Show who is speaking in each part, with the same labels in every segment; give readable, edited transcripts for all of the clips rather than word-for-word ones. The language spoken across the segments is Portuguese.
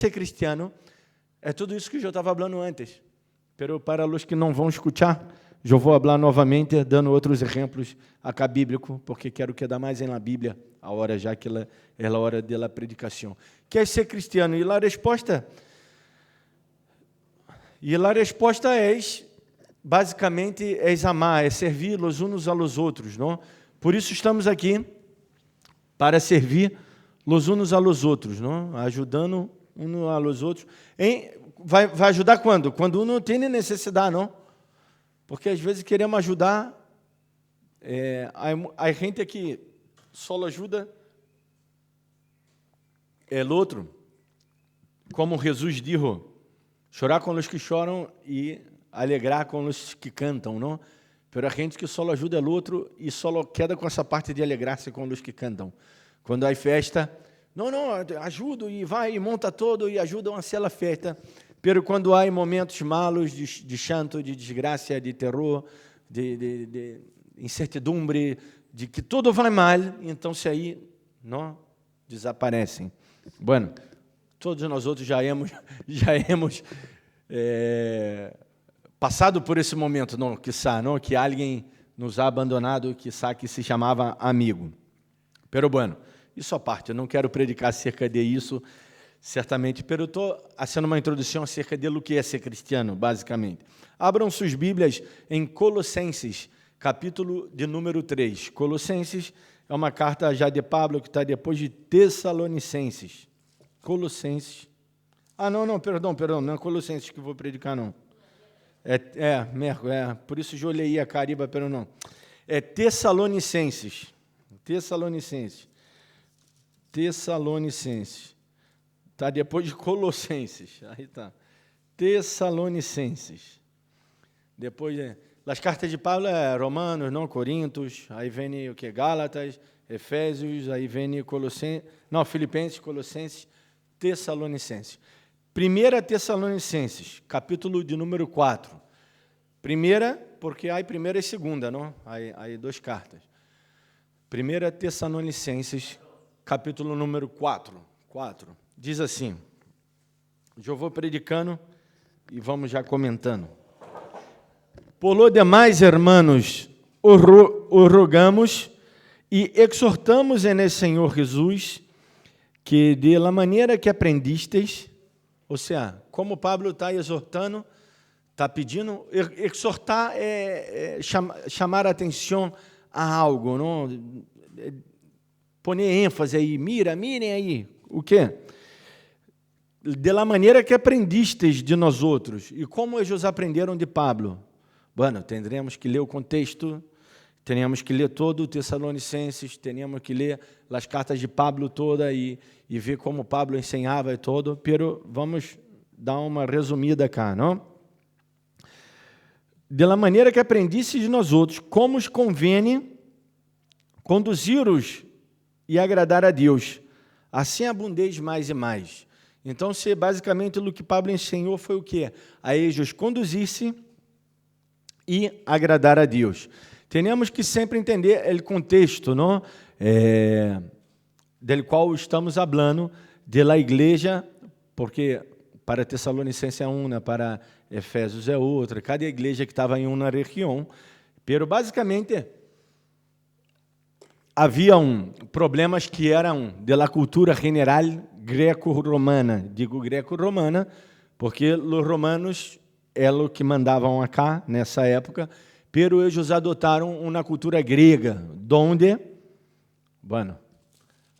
Speaker 1: ser cristiano é tudo isso que eu estava falando antes. Pero para os que não vão escutar, eu vou falar novamente, dando outros exemplos acá bíblico, porque quero quedar mais na Bíblia, a hora já que é a hora da predicação. Quer ser cristiano? E a resposta é, basicamente, é amar, é servir os uns aos outros, não? Por isso estamos aqui, para servir os uns aos outros, não? Ajudando uns aos outros. Vai ajudar quando? Quando não tem necessidade, não? Porque às vezes queremos ajudar, a gente que só ajuda é o outro, como Jesus disse, chorar com os que choram e alegrar com os que cantam, não? Pero a gente que só ajuda é o outro e só queda com essa parte de alegrar-se com os que cantam. Quando há festa, não, ajudo e vai e monta todo e ajudam a ser a festa. Pero quando há momentos malos de chanto, de desgraça, de terror, de incertidumbre, de que tudo vai mal, então se aí não desaparecem. Bueno, todos nós outros já hemos passado por esse momento, não, que alguém nos ha abandonado, que se chamava amigo. Pero bueno, isso à parte, eu não quero predicar acerca disso, certamente, pero eu estou fazendo uma introdução acerca do que é ser cristiano, basicamente. Abram suas Bíblias em Colossenses, capítulo de número 3. Colossenses é uma carta já de Pablo, que está depois de Tessalonicenses. Colossenses. Perdão, não é Colossenses que vou predicar, não. Por isso eu olhei a Cariba, pero não. É Tessalonicenses. Está depois de Colossenses. Aí está. Tessalonicenses. Depois, as cartas de Paulo é Romanos, não Coríntios, aí vem o que? Gálatas, Efésios, aí vem Filipenses, Colossenses, Tessalonicenses. 1 Tessalonicenses, capítulo de número 4. Primeira, porque há primeira e segunda, não? Aí duas cartas. 1 Tessalonicenses, capítulo número 4. Diz assim, eu vou predicando e vamos já comentando. Por lo demais, hermanos, o rogamos e exortamos en el Senhor Jesus, que de la maneira que aprendistes, ou seja, como Pablo está exortando, está pedindo, exortar chamar a atenção a algo, não? Poner ênfase aí, mirem aí, o quê? De la maneira que aprendistes de nós outros. E como eles aprenderam de Pablo? Bueno, teremos que ler o contexto, teríamos que ler todo o Tessalonicenses, teríamos que ler as cartas de Pablo toda e ver como Pablo ensinava e todo, pero vamos dar uma resumida cá, não? De la maneira que aprendisse de nós outros, como os convém conduzir-os e agradar a Deus, assim abundeis mais e mais. Então, basicamente, o que Pablo ensinou foi o quê? A eles conduzir-se e agradar a Deus. Temos que sempre entender o contexto, não? Del qual estamos falando, da igreja, porque para Tessalonicenses é uma, para Efésios é outra, cada igreja que estava em uma região, pero basicamente havia problemas que eram da cultura general greco-romana. Digo greco-romana porque os romanos eram os que mandavam acá nessa época, pero eles adotaram uma cultura grega, onde, bueno,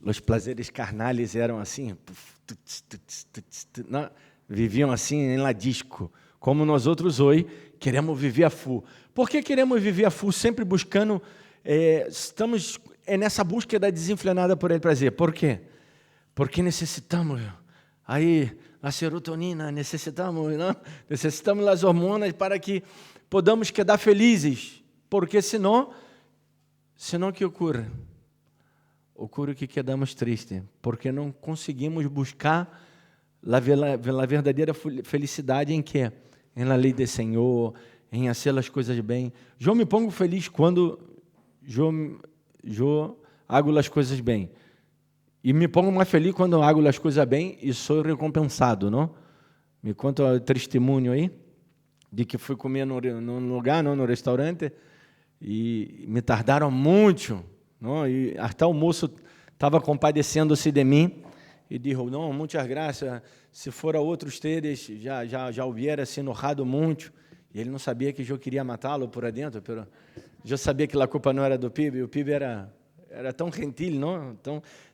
Speaker 1: os prazeres carnais eram assim, viviam assim em la disco, como nós outros hoje queremos viver a full. Por que queremos viver a full? Sempre buscando, estamos nessa búsqueda desenfrenada por ele prazer. Por quê? Porque necessitamos aí a serotonina, necessitamos as hormonas para que podamos quedar felizes, porque senão que ocorre? Ocorre que quedamos tristes, porque não conseguimos buscar a verdadeira felicidade em quê? Em la lei do Senhor, em fazer as coisas bem. Eu me pongo feliz quando eu hago as coisas bem. E me pongo mais feliz quando hago as coisas bem e sou recompensado, não? Me conta o testemunho aí, de que fui comer no lugar, não, no restaurante, e me tardaram muito, não? E até o moço estava compadecendo-se de mim, e disse, não, muitas graças, se for a outros ustedes, já hubiera se enojado muito. E ele não sabia que eu queria matá-lo por dentro, pero eu sabia que a culpa não era do PIB, o PIB era tão gentil, não?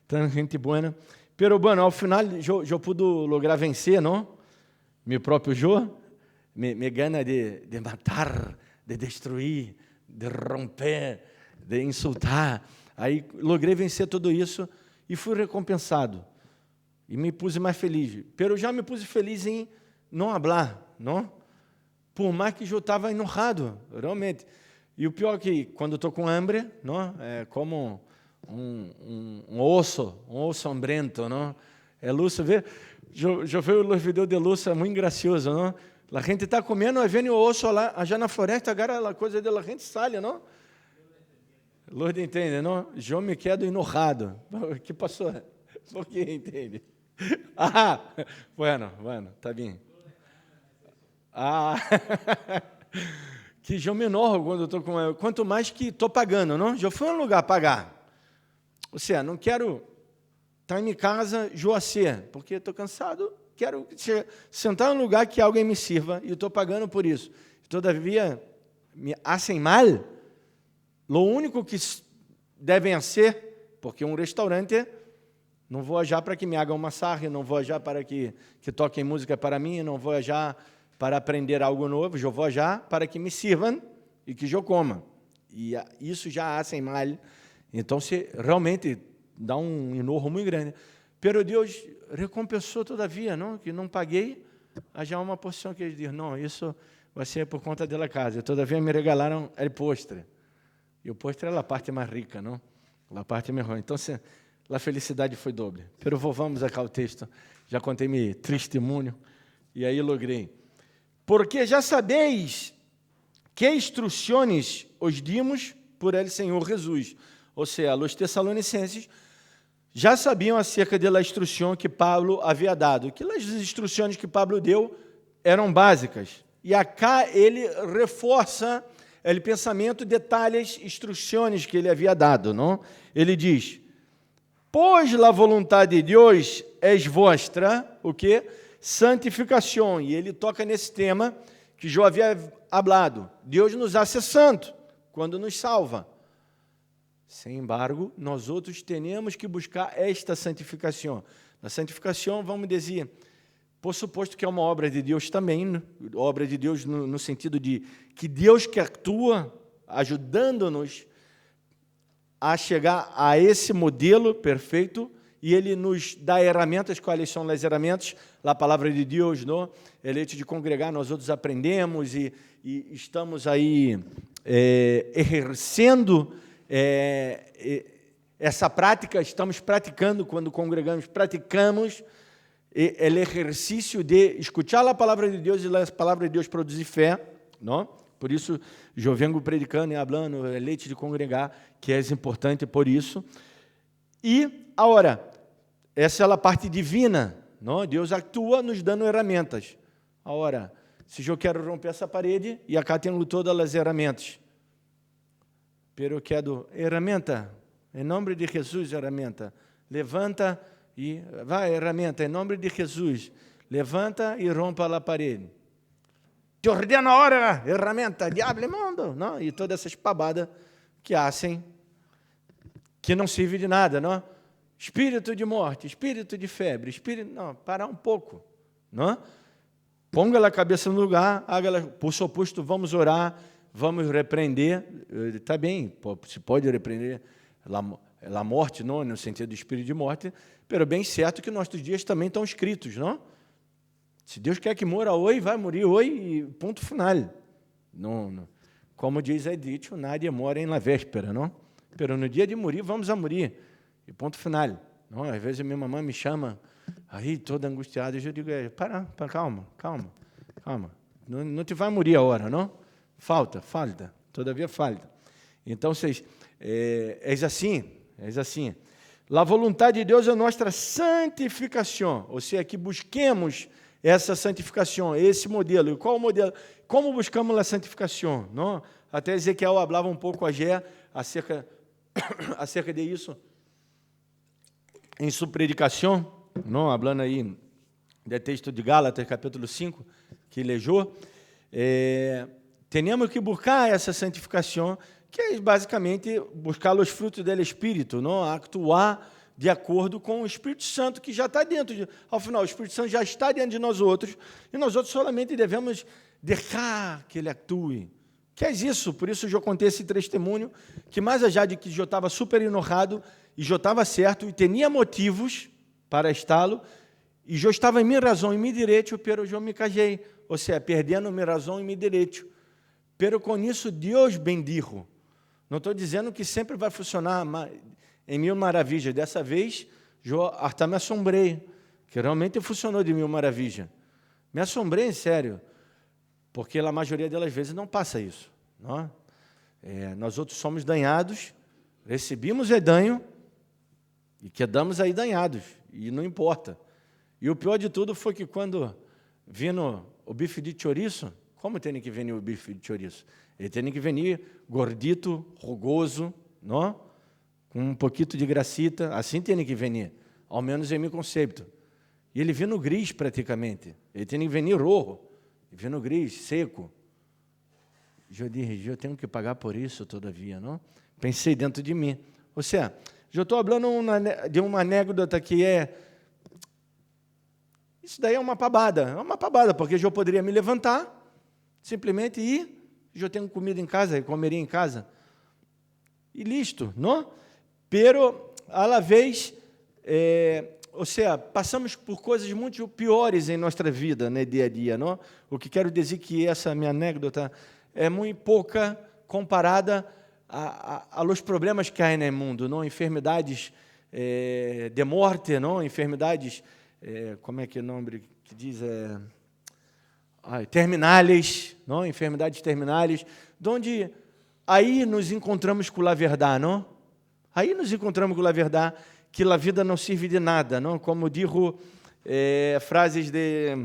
Speaker 1: Tão gente boa. Pero, bueno, ao final, eu pude lograr vencer, não? Meu próprio eu, me gana de matar, de destruir, de romper, de insultar. Aí, logrei vencer tudo isso e fui recompensado. E me pus mais feliz. Pero já me pus feliz em não falar, não? Por mais que eu estava enojado, realmente. E o pior é que, quando estou com hambre, não? É como um osso hambrento, não? É luso ver. Eu vi os vídeos de luso, é muito gracioso, não? A gente está comendo, aí vem o osso lá, já na floresta, agora a coisa da gente sai, não? Lourdes entende, não? Eu me quedo enojado. O que passou? Por que entende? Ah, bueno, está bem. Ah, que eu me enojo quando estou com ela. Quanto mais que estou pagando, não? Eu fui a um lugar pagar. Ou seja, não quero estar em minha casa, joacer, porque estou cansado, quero sentar em um lugar que alguém me sirva e estou pagando por isso. Todavia, me hacen mal. O único que devem ser, porque um restaurante, não vou já para que me hagam massagem, não vou já para que toquem música para mim, não vou já para aprender algo novo, eu vou já para que me sirvam e que eu coma. E isso já hacen mal. Então, se realmente dá um enojo muito grande. Pero Deus recompensou todavia, não? Que não paguei, já uma porção que eles dizem, não, isso vai ser por conta da casa. Todavia me regalaram o postre. E o postre é a parte mais rica, não? A parte melhor. Então, a felicidade foi doble. Pero vamos acá ao texto. Já contei meu testemunho e aí logrei. Porque já sabeis que instruções os dimos por ele Senhor Jesus. Ou seja, os tessalonicenses já sabiam acerca da instrução que Paulo havia dado. Que as instruções que Paulo deu eram básicas. E acá ele reforça o pensamento, detalhes, instruções que ele havia dado. Não? Ele diz, pois a vontade de Deus é vostra, o quê? Santificação. E ele toca nesse tema que eu havia hablado. Deus nos hace santo quando nos salva. Sem embargo, nós outros temos que buscar esta santificação. A santificação, vamos dizer, por suposto que é uma obra de Deus também, obra de Deus no sentido de que Deus que atua, ajudando-nos a chegar a esse modelo perfeito, e Ele nos dá ferramentas. Quais são as ferramentas? A palavra de Deus, não? Ele de congregar, nós outros aprendemos e estamos aí exercendo essa prática, estamos praticando quando congregamos, praticamos o exercício de escutar a palavra de Deus e a palavra de Deus produzir fé, não? Por isso, eu venho predicando e falando, leite de congregar, que é importante por isso. E, agora, essa é a parte divina, não? Deus atua nos dando ferramentas. Agora, se eu quero romper essa parede, e acá tenho todas as ferramentas, pero eu quero ferramenta, em nome de Jesus, ferramenta, levanta e vai, ferramenta, em nome de Jesus, levanta e rompa a parede. Te ordeno agora, ferramenta, diabo imundo, não? E todas essas pavadas que hacem, que não serve de nada, não? Espírito de morte, espírito de febre, espírito... Não, parar um pouco, não? Ponga a cabeça no lugar, por suposto, vamos orar, vamos repreender, está bem, se pode repreender a morte, não, no sentido do espírito de morte, pero bem certo que nossos dias também estão escritos, não? Se Deus quer que mora hoje, vai morrer hoje e ponto final. Não. Como diz a Edith, nadie mora em la véspera, não? Pero no dia de morir, vamos a morir. E ponto final. Não? Às vezes minha mamãe me chama, aí toda angustiada, e eu digo, calma. Não te vai morrer a hora, não? Falta, todavia falta. Então, vocês, és assim. La vontade de Deus é nossa santificação, ou seja, que busquemos essa santificação, esse modelo. E qual o modelo? Como buscamos a santificação? Não? Até Ezequiel falava um pouco a Gé acerca de isso em sua predicação, não? Falando aí do texto de Gálatas, capítulo 5, que lejou. Temos que buscar essa santificação, que é basicamente buscar os frutos do Espírito, não? Actuar de acordo com o Espírito Santo, que já está dentro. Ao final, o Espírito Santo já está dentro de nós outros, e nós outros solamente devemos deixar que ele atue. Que é isso? Por isso eu contei esse testemunho, que mais allá de que eu estava super enojado, e eu estava certo, e tinha motivos para está-lo, e eu estava em minha razão, em meu direito, pero eu me cajei, ou seja, perdendo minha razão e meu direito. Pero com isso, Deus bendijo. Não estou dizendo que sempre vai funcionar em mil maravilhas. Dessa vez, eu até me assombrei, que realmente funcionou de mil maravilhas. Me assombrei, em sério, porque a maioria das vezes não passa isso. Não? Nós outros somos danhados, recebemos danho e quedamos aí danhados, e não importa. E o pior de tudo foi que quando vindo o bife de chouriço, como tem que vir o bife de chouriço? Ele tem que vir gordito, rugoso, não? Com um pouquinho de gracita, assim tem que vir, ao menos em meu conceito. E ele vindo gris praticamente, ele tem que vir rojo, vindo gris, seco. Eu disse, eu tenho que pagar por isso todavia, não? Pensei dentro de mim. Ou seja, eu estou falando de uma anedota que isso daí é uma pabada, porque eu poderia me levantar, simplesmente ir, eu tenho comida em casa, eu comeria em casa, e listo, não? Pero, a la vez, ou seja, passamos por coisas muito piores em nossa vida, né, dia a dia, não? O que quero dizer que essa minha anedota é muito pouca comparada aos problemas que há no mundo, não? Enfermidades de morte, não? Enfermidades, como é que é o nome que diz? Terminais, não? Enfermidades terminais, onde aí nos encontramos com a verdade, não? Aí nos encontramos com a verdade que a vida não serve de nada, não? Como digo, frases de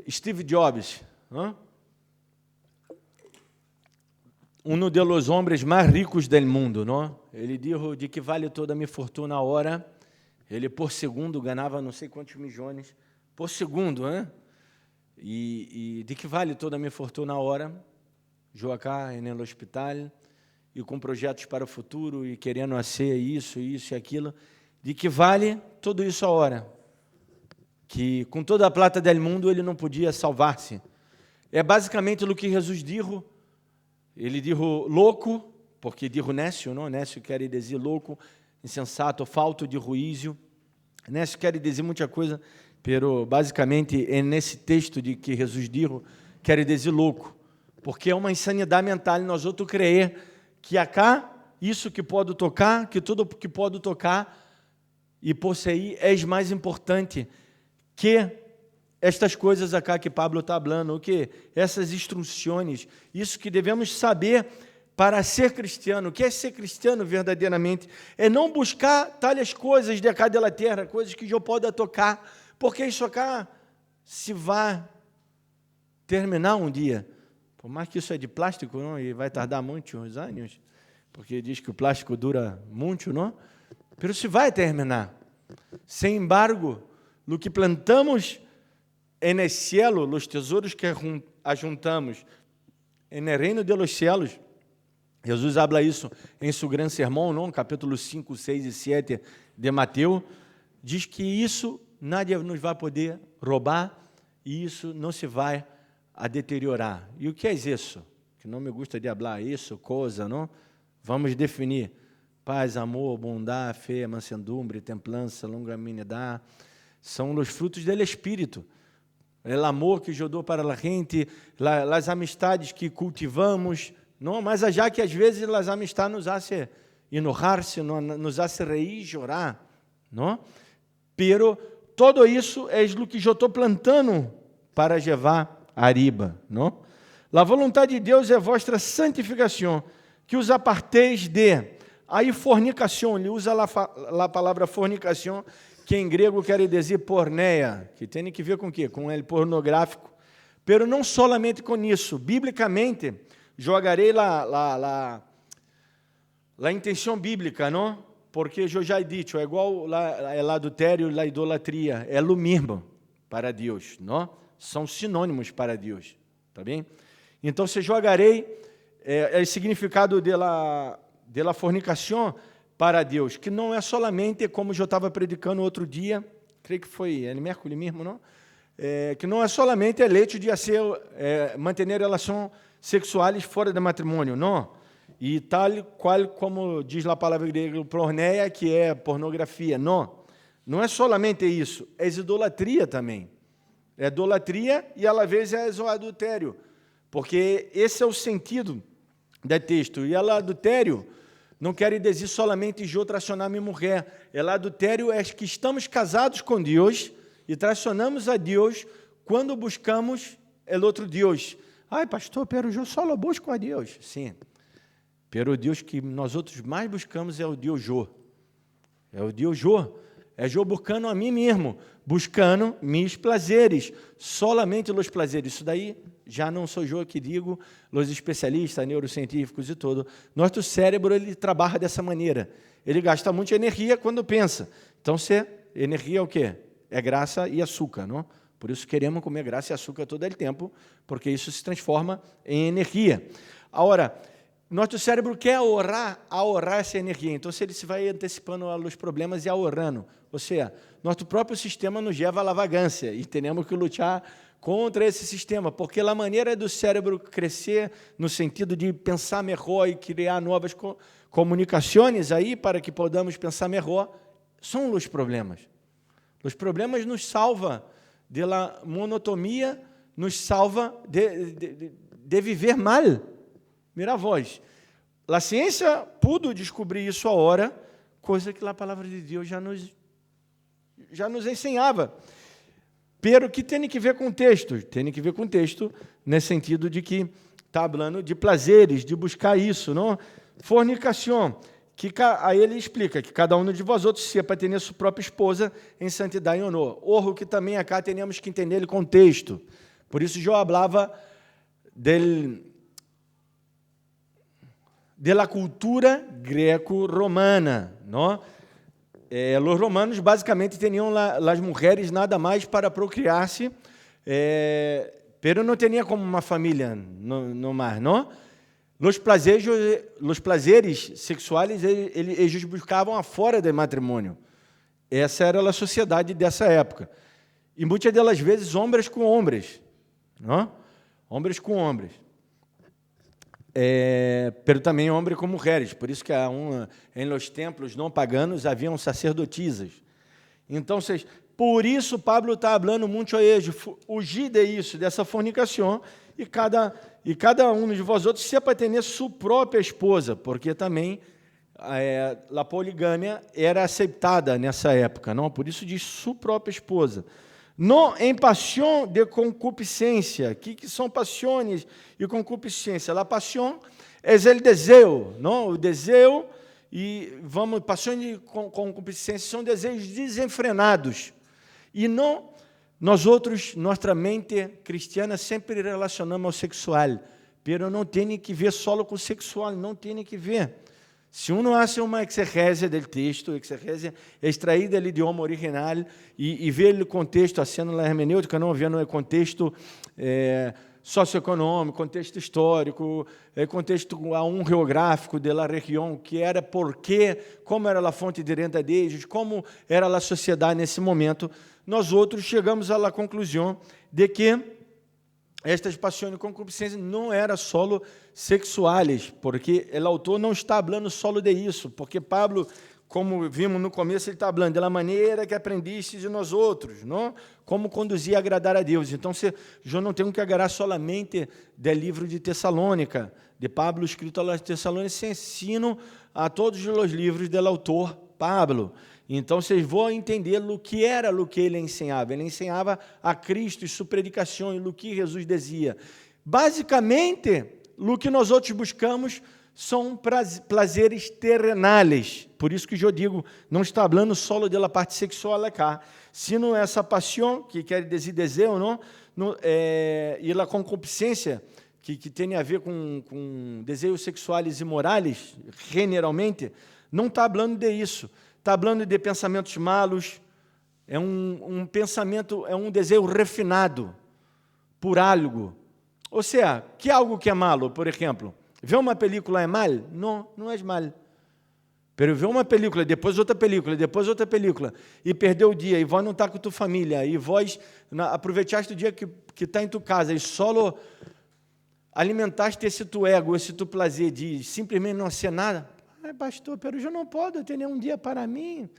Speaker 1: Steve Jobs, não? Um dos homens mais ricos do mundo, não? Ele disse de que vale toda a minha fortuna a hora. Ele por segundo ganhava não sei quantos milhões por segundo, né? E de que vale toda a minha fortuna a hora? Eu acá no hospital e com projetos para o futuro e querendo ser isso e aquilo. De que vale tudo isso a hora? Que com toda a plata do mundo ele não podia salvar-se. É basicamente o que Jesus disse. Ele disse louco, porque disse nécio, não? Nécio quer dizer louco, insensato, falto de juízo. Nécio quer dizer muita coisa, pero basicamente é nesse texto de que Jesus disse, quer dizer louco, porque é uma insanidade mental nós outros crer que acá, isso que pode tocar, que tudo que pode tocar e possuir é mais importante que estas coisas acá que Pablo está falando, o que? Essas instruções, isso que devemos saber para ser cristiano. O que é ser cristiano verdadeiramente? É não buscar tais coisas de cá da terra, coisas que eu possa tocar, porque isso acá se vai terminar um dia. Por mais que isso é de plástico, não? E vai tardar muitos anos, porque diz que o plástico dura muito, não? Mas se vai terminar. Sem embargo, no que plantamos no cielo, os tesouros que ajuntamos no reino de los cielos, Jesus habla isso em seu grande sermão, não? Capítulo 5, 6 e 7 de Mateus, diz que isso nada nos vai poder roubar e isso não se vai a deteriorar. E o que é isso? Que não me gusta de falar isso, coisa, não? Vamos definir. Paz, amor, bondade, fé, mansedumbre, templança, longanimidade, são os frutos do Espírito. O amor que eu dou para a gente, as amistades que cultivamos, não, mas já que às vezes as amistades nos fazem enojar-se, nos fazem reír e chorar, não? Pero todo isso é o que eu estou plantando para levar a riba, não? A vontade de Deus é vossa santificação, que os aparteis de Aí fornicação, ele usa a palavra fornicação, que em grego quer dizer porneia, que tem que ver com o quê? Com ele pornográfico. Pero não solamente com isso, biblicamente, jogarei a intenção bíblica, não? Porque eu já he dicho, é igual o adultério e a idolatria, é o mesmo para Deus, não? São sinônimos para Deus, tá bem? Então, se jogarei o significado da fornicação para Deus, que não é solamente, como eu estava predicando outro dia, creio que foi miércoles mesmo, não? Que não é solamente o hecho de manter relações sexuais fora do matrimônio, não. E tal qual como diz a palavra grega, porneia, que é pornografia, não. Não é solamente isso, é idolatria também. É idolatria e, às vezes, é o adultério, porque esse é o sentido do texto. E o adultério não quer dizer solamente eu traicionar minha mulher. O adultério é que estamos casados com Deus e traicionamos a Deus quando buscamos o outro Deus. Ai, pastor, pero eu só busco a Deus. Sim, pero o Deus que nós outros mais buscamos é o Deus Jô. É o Deus Jô. É eu buscando a mim mesmo, buscando meus prazeres, solamente os prazeres. Isso daí já não sou eu que digo, os especialistas, neurocientíficos e todo. Nosso cérebro ele trabalha dessa maneira. Ele gasta muita energia quando pensa. Então, energia é o quê? É graça e açúcar, não? Por isso queremos comer graça e açúcar todo o tempo, porque isso se transforma em energia. Agora, nosso cérebro quer ahorrar essa energia. Então, se ele se vai antecipando aos problemas e ahorrando. Ou seja, nosso próprio sistema nos leva à vagância e temos que lutar contra esse sistema, porque a maneira do cérebro crescer no sentido de pensar melhor e criar novas comunicações aí para que podamos pensar melhor, são os problemas. Os problemas nos salvam da monotonia, nos salva de viver mal. Mira a voz. A ciência pudo descobrir isso agora, coisa que a palavra de Deus já nos ensinava. Pero que tem que ver com o texto? Tem que ver com o texto, nesse sentido de que está falando de prazeres, de buscar isso, não? Fornicação, que aí ele explica que cada um de vós outros sepa ter sua própria esposa em santidade e honor. Orro que também acá temos que entender o contexto. Por isso, eu falava da cultura greco-romana, não? Os romanos basicamente tinham as mulheres nada mais para procriar-se, pero não tinha como uma família no mar, não? Os prazeres sexuais eles buscavam fora do matrimônio. Essa era a sociedade dessa época. E muitas delas vezes homens com homens, não? Homens com homens. Pero também homens com mulheres, por isso que em los templos não paganos haviam sacerdotisas. Então, por isso Pablo está falando muito a eles, fugir disso, dessa fornicação, e cada um de vós outros sepa ter sua própria esposa, porque também a poligâmia era aceitada nessa época, não? Por isso diz sua própria esposa. Não em paixão de concupiscência. O que são paixões e concupiscência? A paixão é o desejo, não? O desejo paixão e concupiscência são desejos desenfrenados. E não, nós outros, nossa mente cristiana sempre relacionamos ao sexual, pero não tem que ver só com o sexual, não tem que ver. Se uno hace uma exegese do texto, exegese extraída do idioma original e vê o contexto, haciendo a hermenêutica, não vendo o contexto socioeconômico, contexto histórico, contexto geográfico da região, que era porquê, como era a fonte de renda deles, como era a sociedade nesse momento, nós outros chegamos à conclusão de que estas paixões e concupiscências não eram só sexuais, porque o autor não está falando só de isso, porque Pablo, como vimos no começo, ele está falando da maneira que aprendiste de nós outros, não? Como conduzir a agradar a Deus. Então, eu não tenho que agarrar solamente do livro de Tessalônica, de Pablo, escrito aos Tessalonicenses, ensino a todos os livros do autor Pablo. Então, vocês vão entender o que era o que ele ensinava. Ele ensinava a Cristo e sua predicação, e o que Jesus dizia. Basicamente, o que nós outros buscamos são prazeres terrenales. Por isso que eu digo, não está falando solo da parte sexual acá, sino essa paixão, que quer dizer desejo, não? E a concupiscência, que tem a ver com desejos sexuais e morais, generalmente, não está falando de isso. Está falando de pensamentos malos, é um pensamento, é um desejo refinado por algo. Ou seja, que algo que é malo, por exemplo, ver uma película é mal? Não, não é mal. Pero ver uma película, depois outra película, e perder o dia, e vós não estar com tua família, e vós aproveitaste o dia que está em tua casa, e só alimentaste esse tu ego, esse tu prazer de simplesmente não ser nada. Ai, pastor, pero eu não posso ter nenhum dia para mim.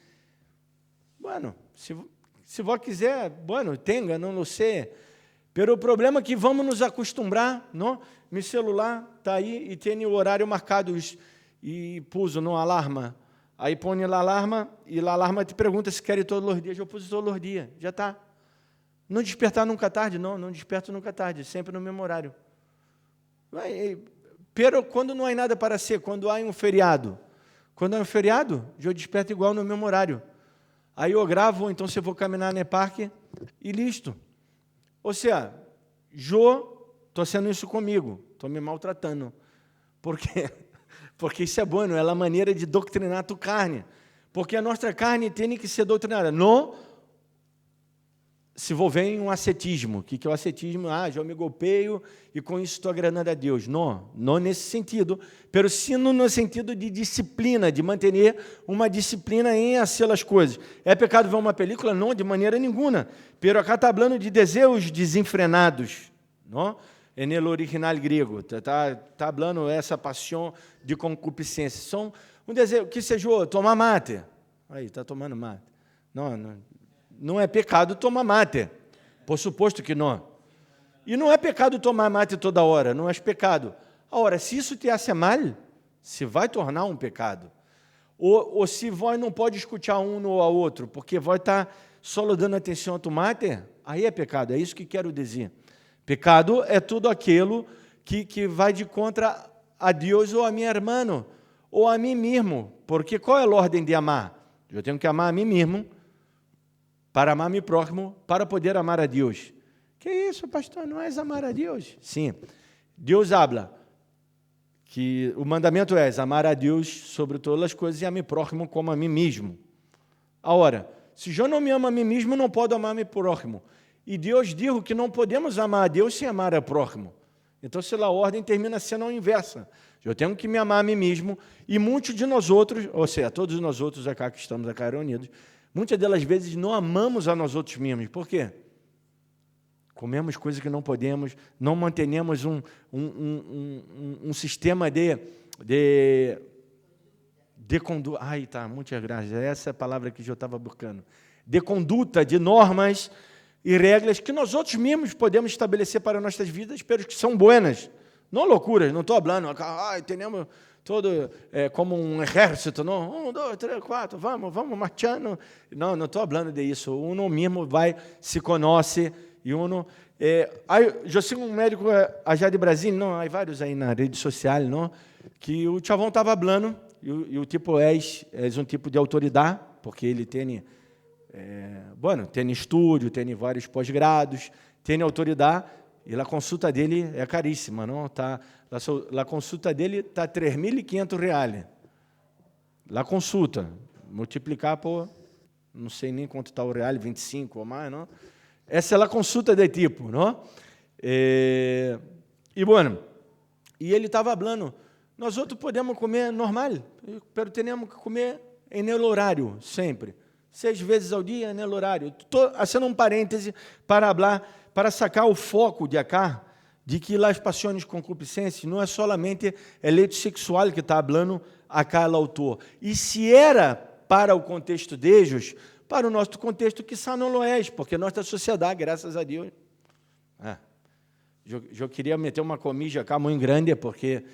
Speaker 1: Bueno, se vós quiser, bueno, tenha, não sei. Pero o problema é que vamos nos acostumbrar, não? Meu celular está aí e tem o horário marcado e pus no alarma. Aí põe lá alarma e a alarma te pergunta se quer ir todos os dias. Eu pus todos os dias, já está. Não despertar nunca tarde, não desperto nunca tarde, sempre no mesmo horário. Pero quando não há nada para ser, quando há um feriado, eu desperto igual no mesmo horário. Aí eu gravo, então se eu vou caminhar no parque e listo. Ou seja, estou fazendo isso comigo, estou me maltratando. Por quê? Porque isso é bom, não é a maneira de doutrinar a tua carne. Porque a nossa carne tem que ser doutrinada. Não se envolver em um ascetismo. O que é o ascetismo? Já me golpeio e com isso estou agradando a Deus. Não nesse sentido, pero sim no sentido de disciplina, de manter uma disciplina em fazer as coisas. É pecado ver uma película? Não, de maneira nenhuma. Pero acá está falando de desejos desenfrenados, não? É no original grego. Está falando essa paixão de concupiscência. São um desejo, que seja tomar mate. Aí, está tomando mate. Não é pecado tomar mate, por suposto que não. E não é pecado tomar mate toda hora, não é pecado. Agora, se isso te hace mal, se vai tornar um pecado. Ou se vós não pode escutar um ou ao outro, porque vós está só dando atenção ao tu mate, aí é pecado, é isso que quero dizer. Pecado é tudo aquilo que vai de contra a Deus ou a minha irmã, ou a mim mesmo. Porque qual é a ordem de amar? Eu tenho que amar a mim mesmo, para amar meu próximo, para poder amar a Deus. Que isso, pastor? Não és amar a Deus? Sim. Deus habla que o mandamento é amar a Deus sobre todas as coisas e a meu próximo como a mim mesmo. Agora, se eu não me amo a mim mesmo, não posso amar meu próximo. E Deus diz que não podemos amar a Deus sem amar ao próximo. Então, se a ordem termina sendo a inversa. Eu tenho que me amar a mim mesmo e muitos de nós outros, ou seja, todos nós outros acá que estamos acá reunidos, muitas delas vezes não amamos a nós outros mesmos. Por quê? Comemos coisas que não podemos, não mantenemos um sistema de conduta. Ai, tá, muitas graças. Essa é a palavra que eu estava buscando. De conduta, de normas e regras que nós outros mesmos podemos estabelecer para nossas vidas, pero que são buenas. Não loucuras, não estou falando, temos todo como um exército, não? 1, 2, 3, 4, vamos marchando. Não estou falando disso. Uno mesmo vai, se conhece, e uno... eu sigo um médico já de Brasília, não, há vários aí na rede social, não? Que o chavão estava falando, e o tipo é um tipo de autoridade, porque ele tem... tem estúdio, tem vários pós-grados, tem autoridade, e a consulta dele é caríssima, não? A consulta dele está R$3.500. A consulta, multiplicar por, não sei nem quanto está o real, 25 ou mais, não? Essa é a consulta de tipo, não? E ele estava falando, nós outros podemos comer normal, mas temos que comer em horário, sempre. 6 vezes ao dia, no horário. Estou fazendo um parêntese para falar, para sacar o foco de acá, de que as paixões concupiscentes não é solamente eleito sexual que está falando acá o autor. E se era para o contexto deles, para o nosso contexto, que não é, porque nossa sociedade, graças a Deus... Eu queria meter uma comija acá muito grande, porque,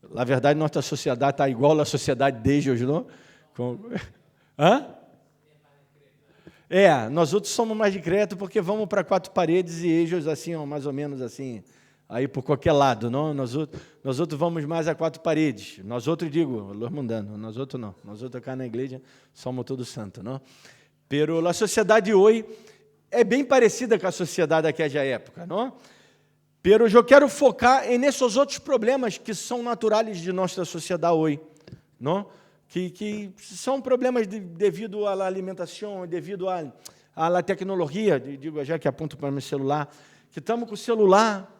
Speaker 1: na verdade, nossa sociedade está igual à sociedade deles, não? Nós outros somos mais discretos porque vamos para 4 paredes e eles assim, mais ou menos assim, aí por qualquer lado, não? Nós outros vamos mais a quatro paredes. Nós outros, digo, los mundanos, nós outros não. Nós outros cá na igreja somos todos santos, não? Pero a sociedade hoje é bem parecida com a sociedade daquela época, não? Pero eu quero focar nesses outros problemas que são naturais de nossa sociedade hoje, não? Que são problemas devido à alimentação, devido à tecnologia, digo já que aponto para o meu celular, que estamos com o celular.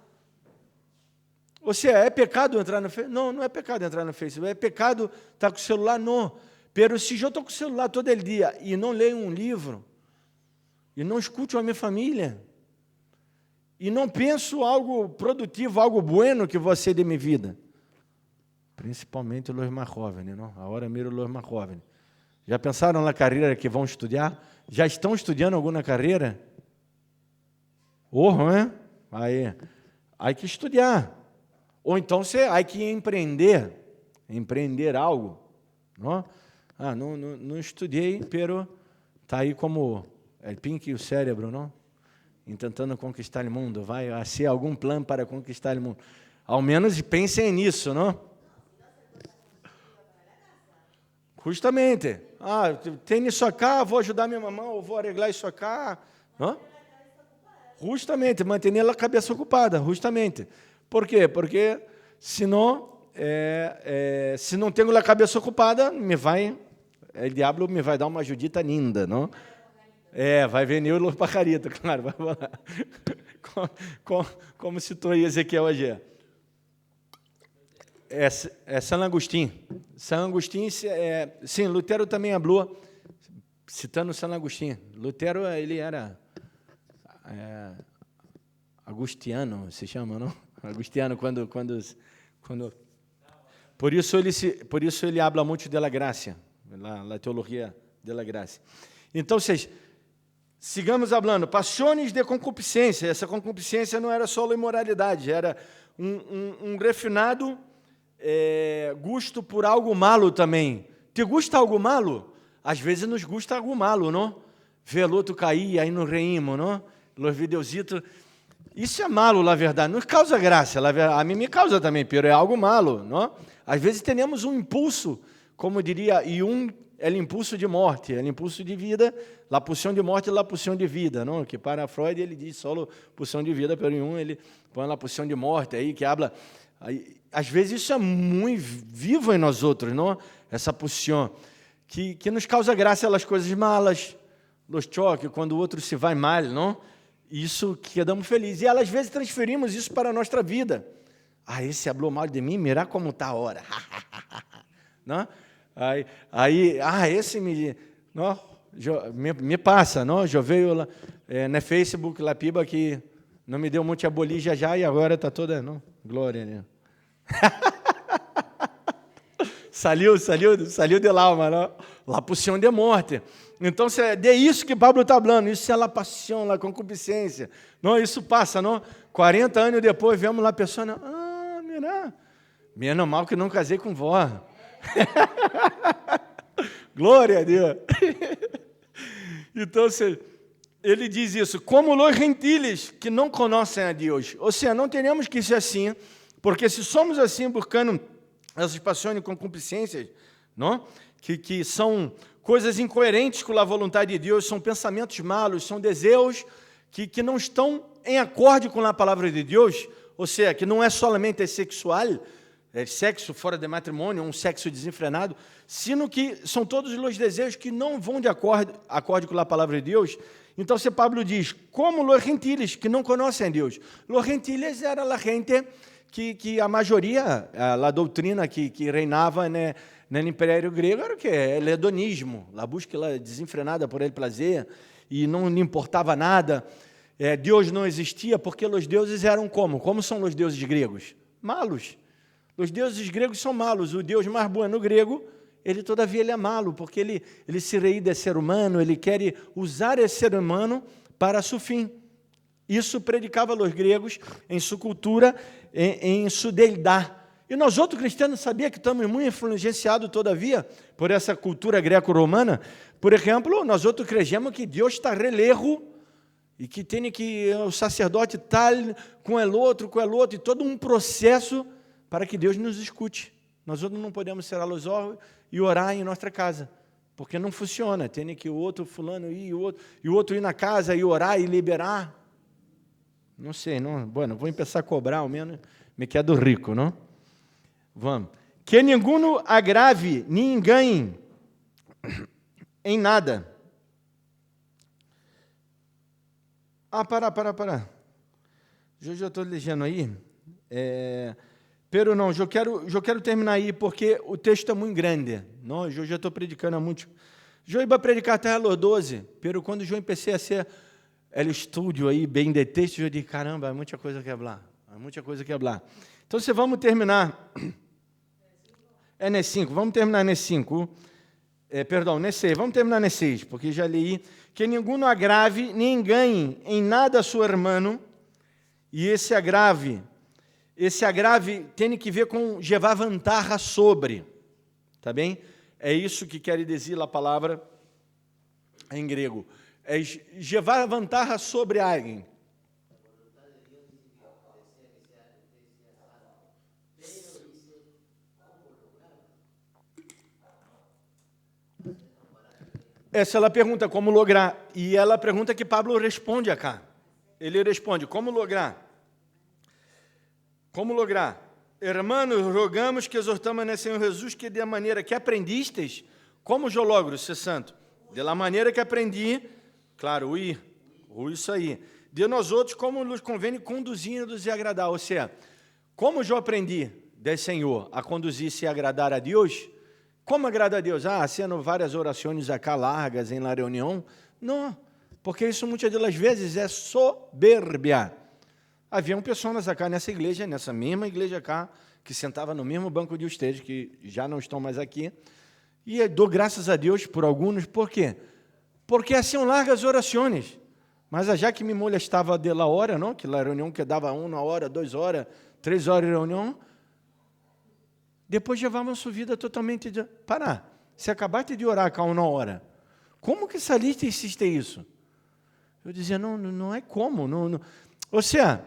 Speaker 1: Ou seja, é pecado entrar no Facebook? Não, não é pecado entrar no Facebook, é pecado estar com o celular, não. Pero se eu estou com o celular todo dia e não leio um livro, e não escuto a minha família, e não penso algo produtivo, algo bueno que você de minha vida, principalmente os mais jovens, não? Agora miro os mais jovens. Já pensaram na carreira que vão estudar? Já estão estudando alguma carreira? Né? Aí, há que estudar. Ou então há que empreender algo. Não? Não estudei, pero está aí como o pink e o cérebro, não? Tentando conquistar o mundo. Vai ser algum plano para conquistar o mundo. Ao menos pensem nisso, não? Justamente. Tem isso acá, vou ajudar minha mamãe, ou vou arreglar isso acá. Não? Justamente, manter a cabeça ocupada, justamente. Por quê? Porque, senão, se não tenho a cabeça ocupada, o diabo me vai dar uma ajudita linda, não? Vai venir o pajaritos, claro, vai falar. Como citou aí Ezequiel hoje. São Agostinho. São Agostinho, sim, Lutero também falou, citando São Agostinho. Lutero, ele era agustiano, se chama, não? Agustiano, quando por isso ele habla muito da graça, a teologia da graça. Então, sigamos falando, paixões de concupiscência. Essa concupiscência não era só imoralidade, era um refinado gosto por algo malo também. Te gusta algo malo? Às vezes nos gusta algo malo, não? Ver outro cair, aí nos reímos, não? Los videositos. Isso é malo, na verdade. Não causa graça. A mim me causa também, pero é algo malo, não? Às vezes temos um impulso, como diria Jung, é o impulso de morte, é o impulso de vida, a pulsão de morte e a pulsão de vida, não? Que para Freud ele diz só pulsão de vida, pero Jung ele põe a pulsão de morte aí, que habla. Às vezes isso é muito vivo em nós outros, não? Essa pulsão que nos causa graça as coisas malas, os choques, quando o outro se vai mal, não? Isso quedamos felizes. E às vezes transferimos isso para a nossa vida. Esse falou mal de mim, mira como está a hora. Não? Esse me passa, não? Já veio lá, no Facebook, lá piba que não me deu muita bolija já e agora está toda, não? Glória, né? Saiu de alma, não? La pulsão de morte. Então, é de isso que Pablo está falando. Isso é a paixão, a concupiscência. Não, isso passa, não? 40 anos depois, vemos lá a pessoa, mira, menos mal que não casei com vó. Glória a Deus. Então, ele diz isso, como os gentiles que não conhecem a Deus. Ou seja, não teremos que ser assim, porque se somos assim, buscando essas paixões e concupiscências, não? Que são coisas incoerentes com a vontade de Deus, são pensamentos malos, são desejos que não estão em acorde com a palavra de Deus, ou seja, que não é somente sexual, sexo fora de matrimônio, um sexo desenfrenado, sino que são todos os desejos que não vão de acorde com a palavra de Deus. Então, se Pablo diz, como os gentiles que não conhecem a Deus. Os gentiles era a gente que a maioria, a doutrina que reinava, né, no Império Grego era o quê? O hedonismo, a busca desenfrenada por ele prazer, e não lhe importava nada. Deus não existia porque os deuses eram como? Como são os deuses gregos? Malos. Os deuses gregos são malos. O Deus mais bueno grego, todavia ele é malo, porque ele se reí de ser humano, ele quer usar esse ser humano para seu fim. Isso predicava os gregos em sua cultura, em sua deidade. E nós outros cristianos sabia que estamos muito influenciados, todavia, por essa cultura greco-romana. Por exemplo, nós outros cremos que Deus está relejo e que tem que o sacerdote tal com o outro, e todo um processo para que Deus nos escute. Nós outros não podemos cerrar os olhos e orar em nossa casa, porque não funciona. Tem que o outro fulano ir, e o outro ir na casa e orar e liberar. Não sei, não. Bueno, vou começar a cobrar, ao menos me quedo rico, não? Vamos. Que ninguno agrave, nem engane em nada. Para. Eu já estou lendo aí. Pero não, eu quero terminar aí, porque o texto é muito grande. Não, eu já estou predicando há muito. Eu ia predicar até os 12, pero quando eu comecei a ser o estúdio aí, bem de texto, eu disse, caramba, há muita coisa que falar. Então, se vamos terminar... nesse 5, vamos terminar nesse 5. Nesse 6, vamos terminar nesse 6, porque já li. Que ninguno agrave, nem engane em nada seu irmão, e esse agrave tem que ver com levar vantagem sobre, tá bem? É isso que quer dizer a palavra em grego. É levar vantagem sobre alguém. Essa ela pergunta como lograr, e ela pergunta que Pablo responde acá. Ele responde, como lograr? Como lograr? Hermanos, rogamos que exortamos no Senhor Jesus que de maneira que aprendistes, como eu logro ser santo? De la maneira que aprendi, claro, isso aí. De nós outros, como nos convém conduzindo-nos e agradar. Ou seja, como eu aprendi do Senhor a conduzir-se e agradar a Deus, como agradar a Deus? Sendo várias orações acá largas em la reunião? Não, porque isso muitas das vezes é soberbia. Haviam pessoas acá nessa igreja, nessa mesma igreja acá, que sentavam no mesmo banco de vocês, que já não estão mais aqui, e dou graças a Deus por alguns, por quê? Porque assim largas orações, mas já que me molestava de la hora, não? Que a reunião que dava 1 hora, 2 horas, 3 horas de reunião, depois levamos sua vida totalmente de... se acabaste de orar cá 1 hora, como que saliste e hiciste isso? Eu dizia, não é como. Não. Ou seja,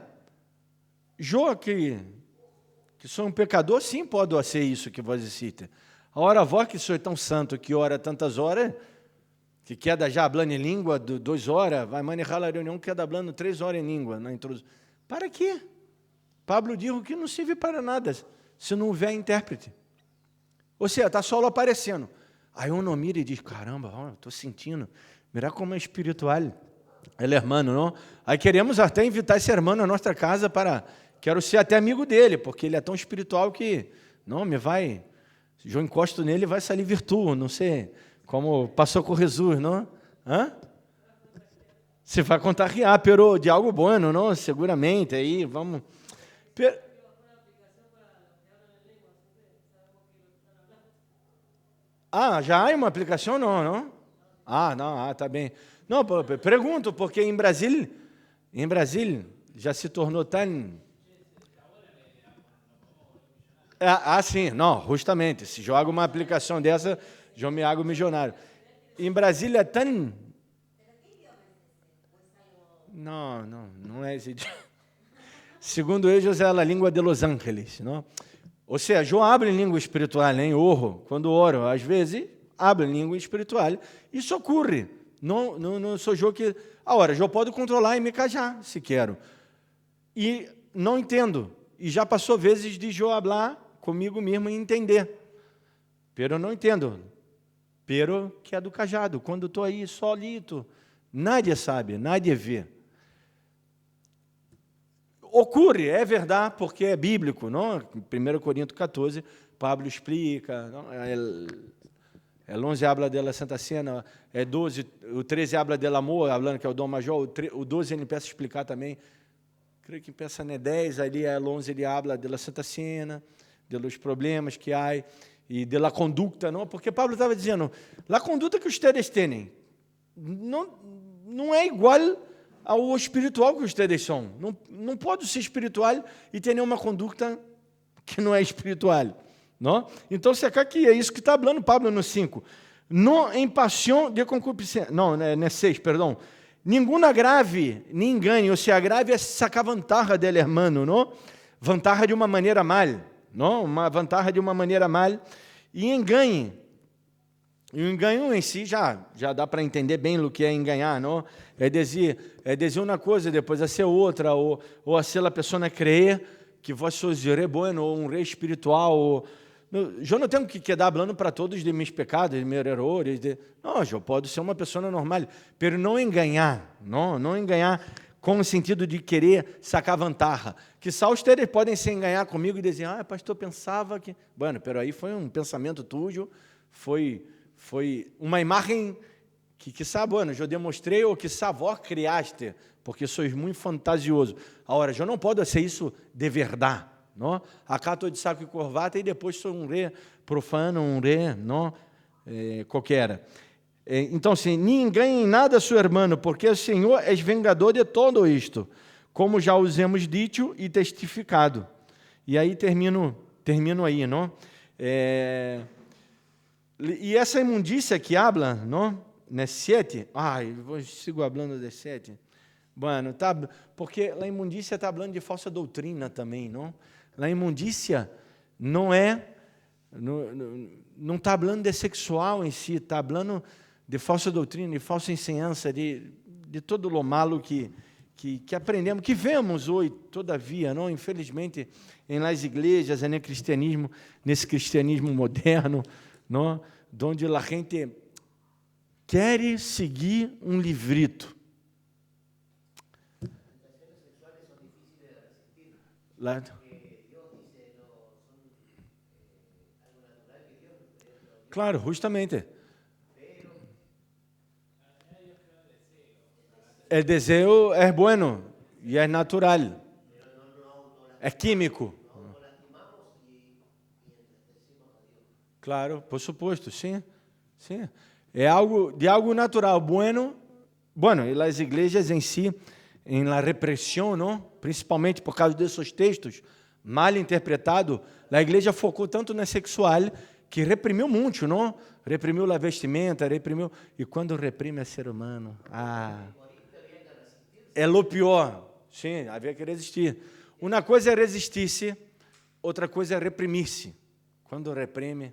Speaker 1: eu que sou um pecador, sim, pode ser isso que vós disseste. A hora vós que sou tão santo, que ora tantas horas, que queda já falando em língua 2 horas, vai manejar a reunião, queda falando 3 horas em língua. Na introdução. Para quê? Pablo diz que não serve para nada, se não houver intérprete. Ou seja, está só aparecendo. Aí um mira e diz, caramba, estou sentindo, mira como é espiritual. Ele é irmão, não? Aí queremos até invitar esse irmão na nossa casa quero ser até amigo dele, porque ele é tão espiritual que, se eu encosto nele, vai sair virtude, não sei, como passou com Jesus, não? Você vai contagiar, pero de algo bueno, não? Seguramente, aí vamos... já há uma aplicação? Não? Não, tá bem. Não, pergunto, porque em Brasília já se tornou tão... sim, não, justamente, se joga uma aplicação dessa, eu me hago milionário. Em Brasília é tão... Não é esse... Segundo eles, é a língua de Los Angeles, não? Ou seja, eu abro em língua espiritual, nem orro, quando oro, às vezes, abro em língua espiritual, isso ocorre. Não sou eu que... Agora, eu posso controlar e me cajar, se quero. E não entendo. E já passou vezes de eu falar comigo mesmo e entender. Pero não entendo. Pero que é do cajado. Quando estou aí solito, nadie sabe, nadie vê. Ocorre, é verdade, porque é bíblico, não? Em 1 Coríntios 14, Pablo explica, não? El 11 habla da Santa Cena, 12, o 13 habla del amor, falando que é o dom major, o 12 ele empieza a explicar também, creio que empieza no 10, ali el 11 ele habla da Santa Cena, dos problemas que há, e da conduta, não? Porque Pablo estava dizendo, a conduta que vocês têm não é igual ao espiritual que vocês são. Não pode ser espiritual e ter nenhuma conduta que não é espiritual. Não? Então, se aqui é isso que está falando Pablo no 5. Não em paixão de concupiscência. Não é 6, perdão. Ninguno agrave ni engane, ou se agrave é sacar vantagem del hermano, não? Vantagem de uma maneira mal, não? Uma vantagem de uma maneira mal, e engane. E o engano em si já dá para entender bem o que é enganar, não? É dizer uma coisa, depois a ser outra, ou a ser a pessoa crer que vós sois rei bueno, ou um rei espiritual, ou... Eu não tenho que quedar falando para todos de meus pecados, de meus erros. Não, eu posso ser uma pessoa normal, mas não enganar, não enganar com o sentido de querer sacar vantagem. Que só vocês podem se enganar comigo e dizer, pastor, pensava que... Bueno, pero aí foi um pensamento tuyo, foi uma imagem que sabe, bueno, eu demonstrei ou que vós criaste, porque sois muito fantasioso. Agora, eu não posso ser isso de verdade. Não? Acá estou de saco e corbata e depois sou um rei profano, um rei não? Qualquer. Então, assim, nem engane em nada seu irmão, porque o Senhor é vengador de todo isto, como já os hemos dito e testificado. E aí termino aí, não? E essa imundícia que habla, não? Né, 7, eu sigo falando de 7. Bueno, tá, porque a imundícia está falando de falsa doutrina também, não? A imundícia não está falando de sexual em si, está falando de falsa doutrina, de falsa ensinança, de todo o malo que aprendemos, que vemos hoje, todavia, não? Infelizmente, em las igrejas, nesse cristianismo moderno, não? Onde a gente quer seguir um livrito. Lá. Claro, justamente. O desejo é bueno e é natural. É químico. Claro, por supuesto, sim. É algo natural, bueno, e as igrejas em si, em la repressão, não? Principalmente por causa desses textos mal interpretados, a igreja focou tanto na sexual que reprimiu muito, não? Reprimiu a vestimenta, e quando reprime é ser humano, é o pior. Sim, havia que resistir. Uma coisa é resistir-se, outra coisa é reprimir-se. Quando reprime,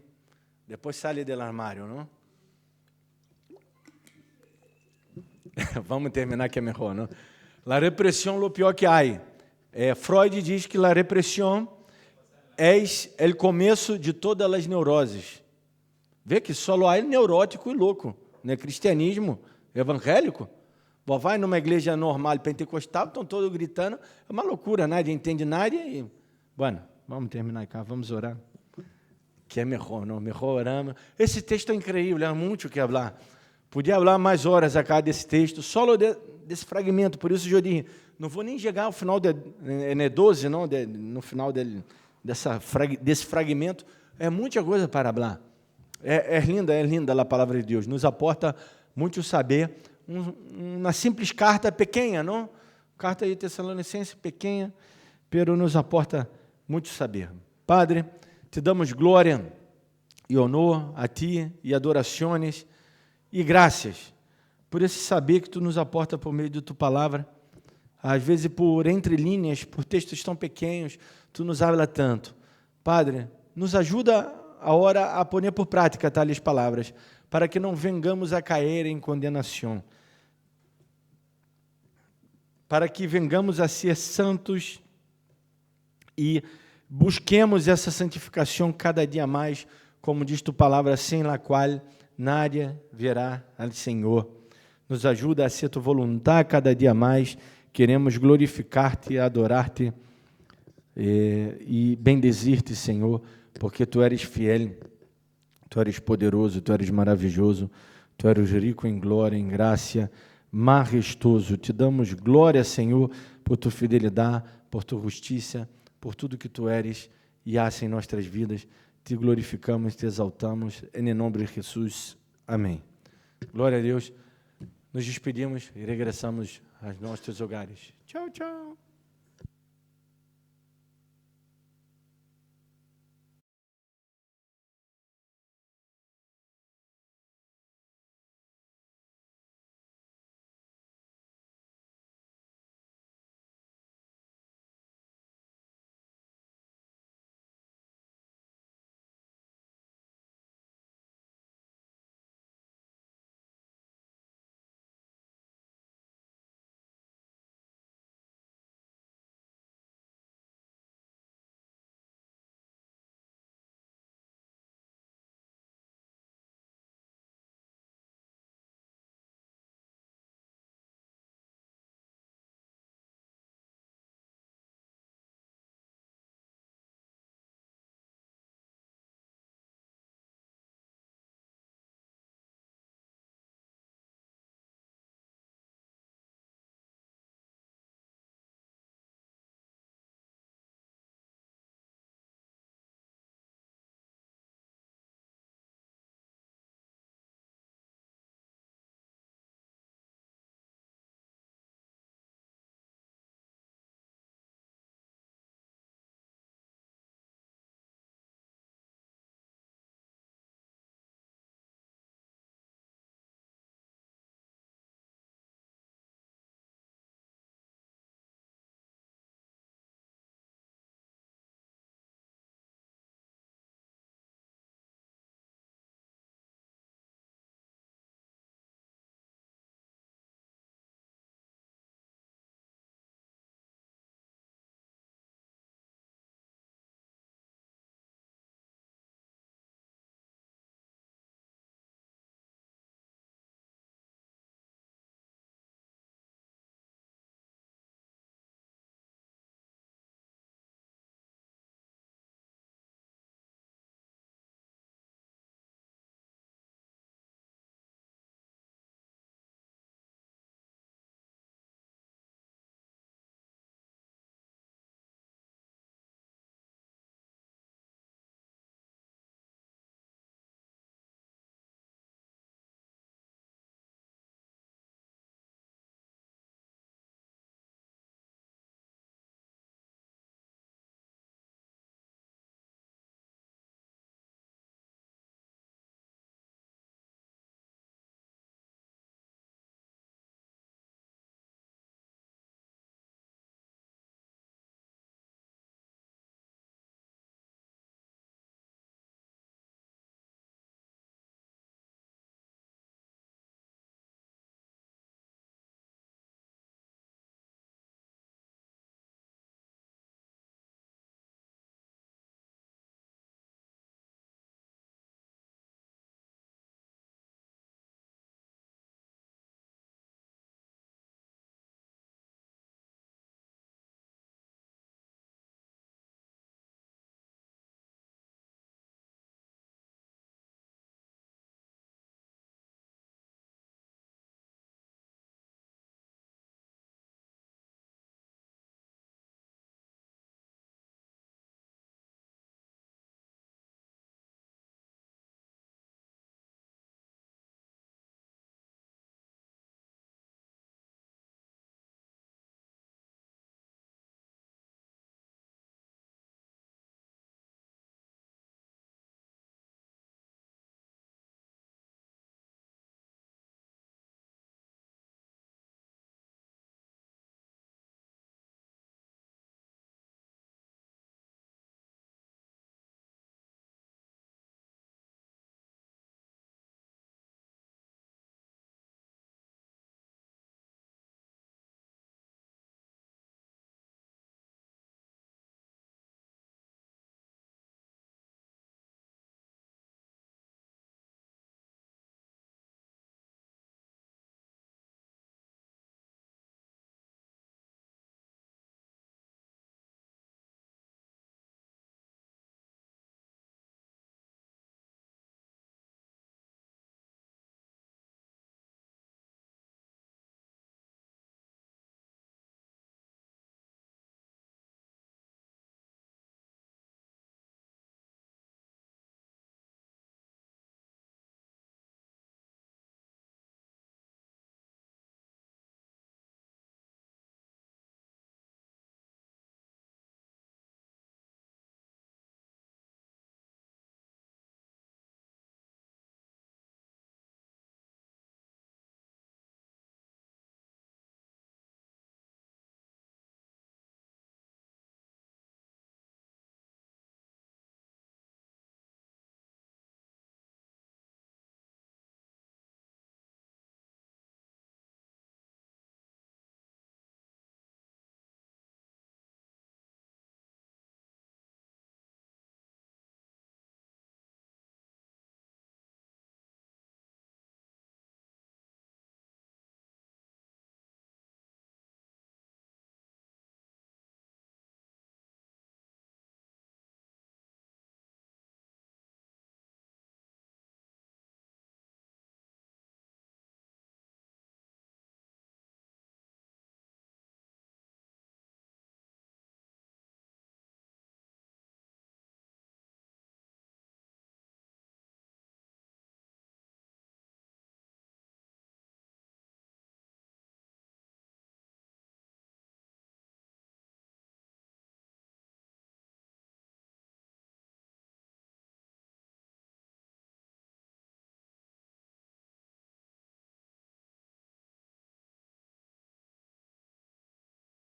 Speaker 1: depois sai do armário, não? Vamos terminar que é melhor, não? A repressão, o pior que há. Freud diz que a repressão é o começo de todas as neuroses. Vê que só há neurótico e louco, né? Cristianismo evangélico. Vai numa igreja normal pentecostal, estão todos gritando, é uma loucura, nadie entende nada. Bueno, vamos terminar cá, vamos orar. Que é melhor, não? Melhor oramos. Esse texto é incrível, há muito o que falar. Podia falar mais horas acá desse texto, só desse fragmento, por isso eu disse, não vou nem chegar ao final de 12, não, no final desse fragmento, é muita coisa para falar. É linda a palavra de Deus, nos aporta muito saber, uma simples carta pequena, não? Carta de Tessalonicenses pequena, pero nos aporta muito saber. Padre, te damos glória e honor a Ti e adorações e graças por esse saber que Tu nos aporta por meio de Tua palavra, às vezes por entre linhas, por textos tão pequenos, Tu nos habla tanto. Padre, nos ajuda agora a pôr por prática tais palavras, para que não vengamos a cair em condenação, para que vengamos a ser santos e busquemos essa santificação cada dia mais, como diz Tua palavra, sem la qual nadie verá ao Senhor. Nos ajuda a ser Tua vontade cada dia mais. Queremos glorificar-te, adorar-te e bendizir-te, Senhor, porque Tu eres fiel, Tu eres poderoso, Tu eres maravilhoso, Tu eres rico em glória, em graça, majestoso. Te damos glória, Senhor, por Tua fidelidade, por Tua justiça, por tudo que Tu eres e hás em nossas vidas. Te glorificamos, Te exaltamos, em nome de Jesus. Amém. Glória a Deus. Nos despedimos e regressamos aos nossos hogares. Tchau, tchau.